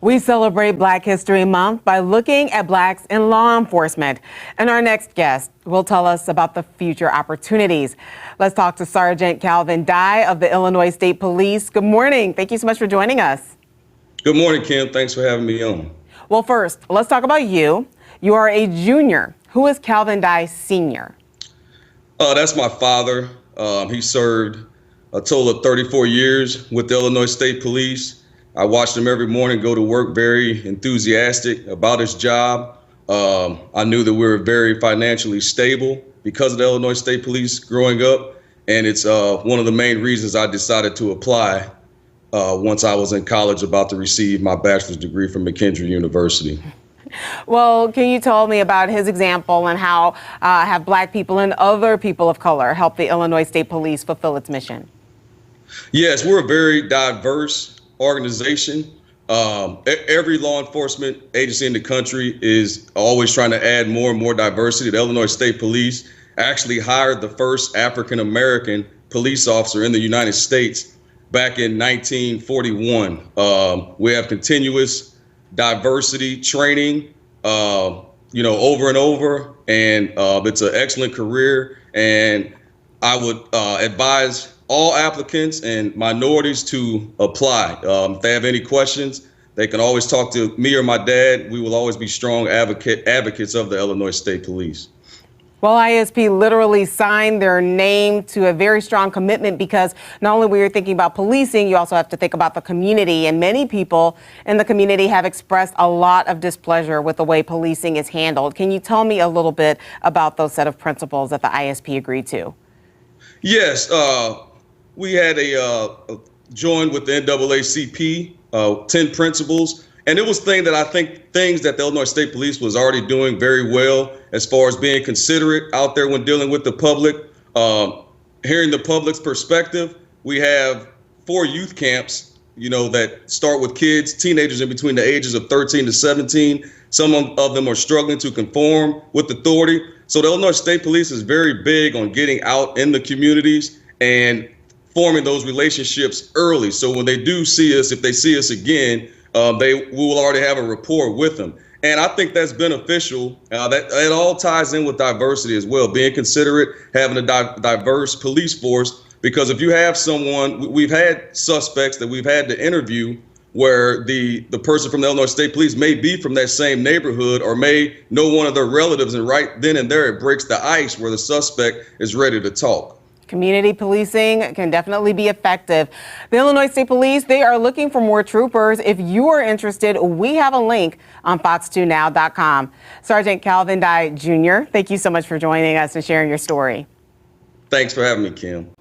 We celebrate Black History Month by looking at Blacks in law enforcement. And our next guest will tell us about the future opportunities. Let's talk to Sergeant Calvin Dye of the Illinois State Police. Good morning. Thank you so much for joining us. Good morning, Kim. Thanks for having me on. Well, first, let's talk about you. You are a junior. Who is Calvin Dye Sr.? That's my father. He served a total of 34 years with the Illinois State Police. I watched him every morning go to work, very enthusiastic about his job. I knew that we were very financially stable because of the Illinois State Police growing up. And it's one of the main reasons I decided to apply once I was in college, about to receive my bachelor's degree from McKendree University. Well, can you tell me about his example and how have Black people and other people of color helped the Illinois State Police fulfill its mission? Yes, we're a very diverse organization. Every law enforcement agency in the country is always trying to add more and more diversity. The Illinois State Police actually hired the first African-American police officer in the United States back in 1941. We have continuous diversity training, over and over, and it's an excellent career. And I would advise all applicants and minorities to apply. If they have any questions, they can always talk to me or my dad. We will always be strong advocates of the Illinois State Police. Well, ISP literally signed their name to a very strong commitment, because not only when you're thinking about policing, you also have to think about the community. And many people in the community have expressed a lot of displeasure with the way policing is handled. Can you tell me a little bit about those set of principles that the ISP agreed to? Yes, we had joined with the NAACP, 10 principles. And it was things that the Illinois State Police was already doing very well, as far as being considerate out there when dealing with the public, hearing the public's perspective. We have 4 youth camps, that start with kids, teenagers in between the ages of 13 to 17. Some of them are struggling to conform with authority. So the Illinois State Police is very big on getting out in the communities and forming those relationships early. So when they do see us, if they see us again, we will already have a rapport with them. And I think that's beneficial. That all ties in with diversity as well, being considerate, having a diverse police force. Because if you have someone, we've had suspects that we've had to interview where the person from the Illinois State Police may be from that same neighborhood or may know one of their relatives, and right then and there it breaks the ice where the suspect is ready to talk. Community policing can definitely be effective. The Illinois State Police, they are looking for more troopers. If you are interested, we have a link on fox2now.com. Sergeant Calvin Dye Jr., thank you so much for joining us and sharing your story. Thanks for having me, Kim.